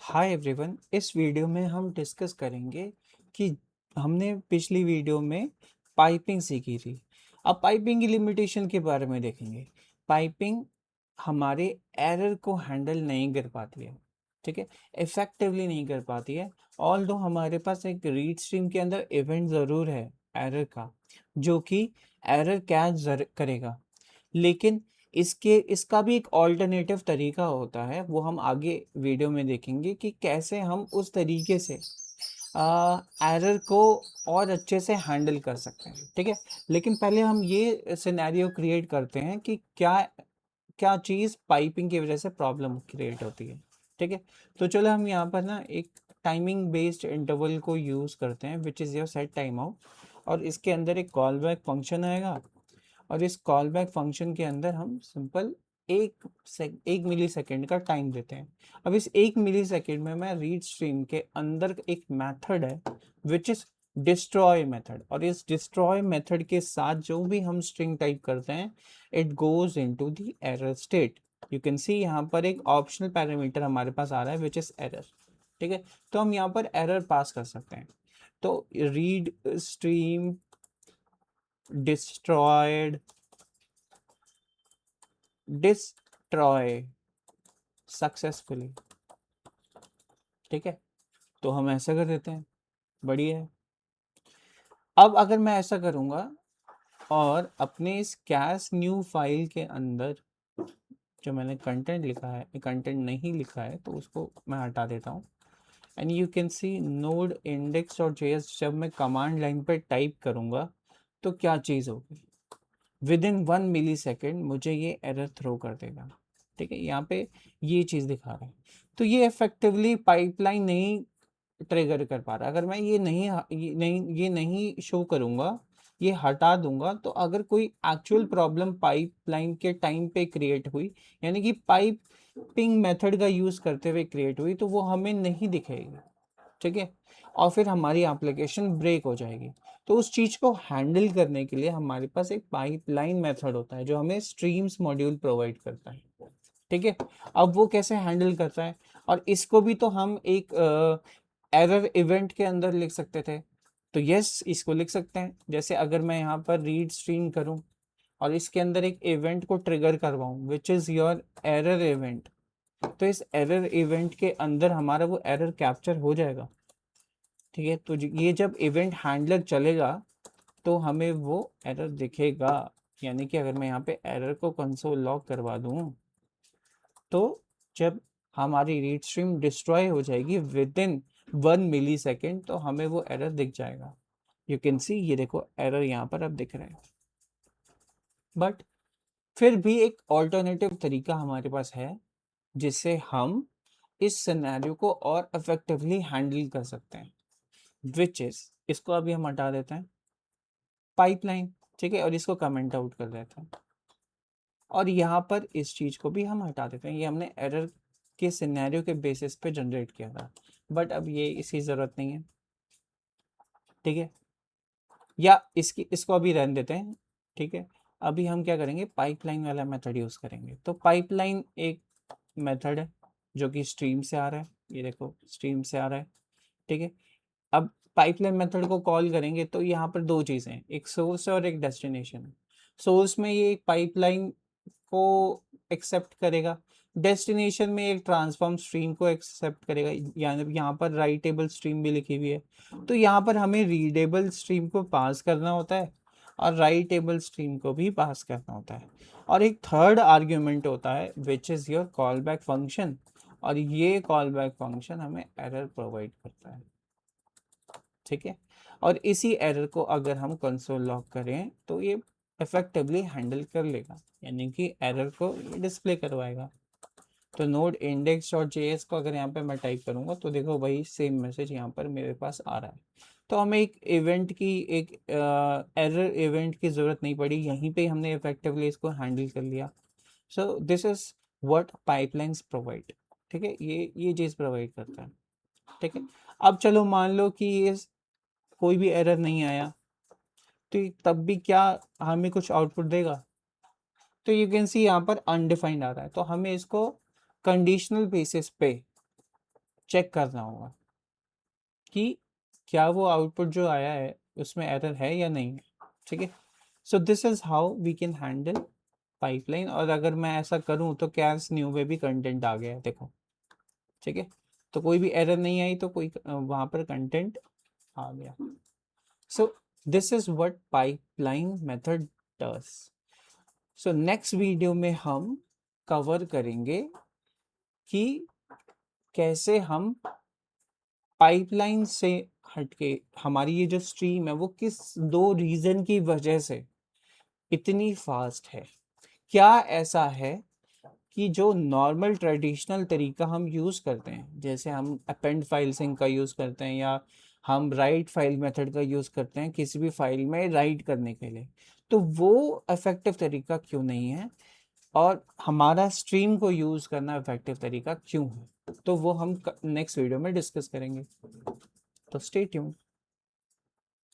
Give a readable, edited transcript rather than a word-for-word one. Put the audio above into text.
Hi everyone. इस video में हम डिस्कस करेंगे कि हमने पिछली वीडियो में पाइपिंग सीखी थी। अब पाइपिंग की लिमिटेशन के बारे में देखेंगे। पाइपिंग हमारे एरर को हैंडल नहीं कर पाती है, ठीक है, इफेक्टिवली नहीं कर पाती है। ऑल्दो हमारे पास एक रीड स्ट्रीम के अंदर इवेंट ज़रूर है एरर का, जो कि एरर कैच करेगा, लेकिन इसका भी एक ऑल्टरनेटिव तरीका होता है। वो हम आगे वीडियो में देखेंगे कि कैसे हम उस तरीके से एरर को और अच्छे से हैंडल कर सकते हैं, ठीक है। लेकिन पहले हम ये सिनेरियो क्रिएट करते हैं कि क्या क्या चीज़ पाइपिंग की वजह से प्रॉब्लम क्रिएट होती है, ठीक है। तो चलो हम यहाँ पर ना एक टाइमिंग बेस्ड इंटरवल को यूज़ करते हैं, विच is your set time out, और इसके अंदर एक कॉल बैक फंक्शन आएगा। और इस कॉल बैक फंक्शन के अंदर हम सिंपल एक मिली सेकेंड का टाइम देते हैं। अब इस एक मिली सेकेंड में मैं रीड स्ट्रीम के अंदर एक मेथड है विच इज डिस्ट्रॉय मेथड, और इस डिस्ट्रॉय मेथड के साथ जो भी हम स्ट्रिंग टाइप करते हैं it goes into the error state. You can see यहाँ पर एक ऑप्शनल पैरामीटर हमारे पास आ रहा है विच इज एरर, ठीक है। तो हम यहाँ पर एरर पास कर सकते हैं। तो read stream destroyed destroy successfully, ठीक है। तो हम ऐसा कर देते हैं, बढ़िया है। अब अगर मैं ऐसा करूंगा और अपने इस कैश न्यू फाइल के अंदर जो मैंने कंटेंट लिखा है, कंटेंट नहीं लिखा है तो उसको मैं हटा देता हूँ। And you can see node index और जेएस जब मैं कमांड लाइन पे टाइप करूंगा तो क्या चीज़ होगी, विद इन 1 मिली सेकेंड मुझे ये एरर थ्रो कर देगा, ठीक है। यहाँ पे ये चीज़ दिखा रहा है। तो ये इफेक्टिवली पाइपलाइन नहीं ट्रिगर कर पा रहा। अगर मैं ये नहीं शो करूँगा, ये हटा दूंगा, तो अगर कोई एक्चुअल प्रॉब्लम पाइपलाइन के टाइम पे क्रिएट हुई, यानी कि पाइपिंग मेथड का यूज़ करते हुए क्रिएट हुई, तो वो हमें नहीं दिखेगी, ठीक है। और फिर हमारी एप्लीकेशन ब्रेक हो जाएगी। तो उस चीज़ को हैंडल करने के लिए हमारे पास एक पाइपलाइन मेथड होता है जो हमें स्ट्रीम्स मॉड्यूल प्रोवाइड करता है, ठीक है। अब वो कैसे हैंडल करता है, और इसको भी तो हम एक एरर इवेंट के अंदर लिख सकते थे। तो यस, इसको लिख सकते हैं। जैसे अगर मैं यहाँ पर रीड स्ट्रीम करूँ और इसके अंदर एक इवेंट को ट्रिगर करवाऊँ which is your error event, तो इस एरर इवेंट के अंदर हमारा वो एरर कैप्चर हो जाएगा, ठीक है। तो ये जब इवेंट हैंडलर चलेगा तो हमें वो एरर दिखेगा। यानी कि अगर मैं यहाँ पे एरर को कंसोल लॉग करवा दूँ, तो जब हमारी रीड स्ट्रीम डिस्ट्रॉय हो जाएगी विद इन 1 मिली सेकेंड, तो हमें वो एरर दिख जाएगा। यू कैन सी, ये देखो एरर यहाँ पर अब दिख रहे हैं। बट फिर भी एक ऑल्टरनेटिव तरीका हमारे पास है जिससे हम इस सिनेरियो को और इफेक्टिवली हैंडल कर सकते हैं, विच इज, इसको अभी हम हटा देते हैं पाइपलाइन, ठीक है, और इसको कमेंट आउट कर देते हैं। और यहाँ पर इस चीज़ को भी हम हटा देते हैं। ये हमने एरर के सिनेरियो के बेसिस पे जनरेट किया था, बट अब ये इसकी ज़रूरत नहीं है, ठीक है। या इसको अभी रहने देते हैं, ठीक है। अभी हम क्या करेंगे, पाइपलाइन वाला मेथड यूज़ करेंगे। तो पाइपलाइन एक मेथड है जो कि स्ट्रीम से आ रहा है, ये देखो स्ट्रीम से आ रहा है, ठीक है। अब पाइपलाइन मेथड को कॉल करेंगे तो यहाँ पर दो चीज़ें हैं, एक सोर्स है और एक डेस्टिनेशन है। सोर्स में ये पाइपलाइन को एक्सेप्ट करेगा, डेस्टिनेशन में एक ट्रांसफॉर्म स्ट्रीम को एक्सेप्ट करेगा। यानी यहाँ पर राइटेबल स्ट्रीम भी लिखी हुई है, तो यहाँ पर हमें रीडेबल स्ट्रीम को पास करना होता है और राइटेबल स्ट्रीम को भी पास करना होता है। और एक थर्ड आर्ग्यूमेंट होता है विच is your call back function, और ये कॉल बैक फंक्शन हमें एरर प्रोवाइड करता है, ठीक है। और इसी एरर को अगर हम कंसोल लॉग करें तो ये इफेक्टिवली हैंडल कर लेगा, यानी कि एरर को डिस्प्ले करवाएगा। तो नोड इंडेक्स डॉट जेएस को अगर यहाँ पे मैं टाइप करूँगा तो देखो वही सेम मैसेज यहाँ पर मेरे पास आ रहा है। तो हमें एक इवेंट की, एक एरर इवेंट की ज़रूरत नहीं पड़ी, यहीं पे हमने इफेक्टिवली इसको हैंडल कर लिया। So this is what pipelines provide, ठीक है। ये चीज़ प्रोवाइड करता है, ठीक है। अब चलो मान लो कि ये कोई भी एरर नहीं आया, तो तब भी क्या हमें कुछ आउटपुट देगा। तो यू कैन सी यहाँ पर अनडिफाइंड आ रहा है, तो हमें इसको कंडीशनल बेसिस पे चेक करना होगा कि क्या वो आउटपुट जो आया है उसमें एरर है या नहीं है, ठीक है। So this is how we can handle pipeline. और अगर मैं ऐसा करूं तो कैस न्यू में भी कंटेंट आ गया है, देखो, ठीक है। तो कोई भी एरर नहीं आई, तो कोई वहां पर कंटेंट आ गया। सो this is what pipeline method does. So next video में हम कवर करेंगे कि कैसे हम पाइपलाइन से हटके हमारी ये जो स्ट्रीम है वो किस दो रीजन की वजह से इतनी फास्ट है। क्या ऐसा है कि जो नॉर्मल ट्रेडिशनल तरीका हम यूज़ करते हैं, जैसे हम अपेंड फाइल सिंक का यूज़ करते हैं या हम राइट फाइल मेथड का यूज़ करते हैं किसी भी फाइल में राइट करने के लिए, तो वो इफेक्टिव तरीका क्यों नहीं है और हमारा स्ट्रीम को यूज़ करना इफेक्टिव तरीका क्यों है, तो वो हम नेक्स्ट वीडियो में डिस्कस करेंगे। तो स्टे ट्यून्ड।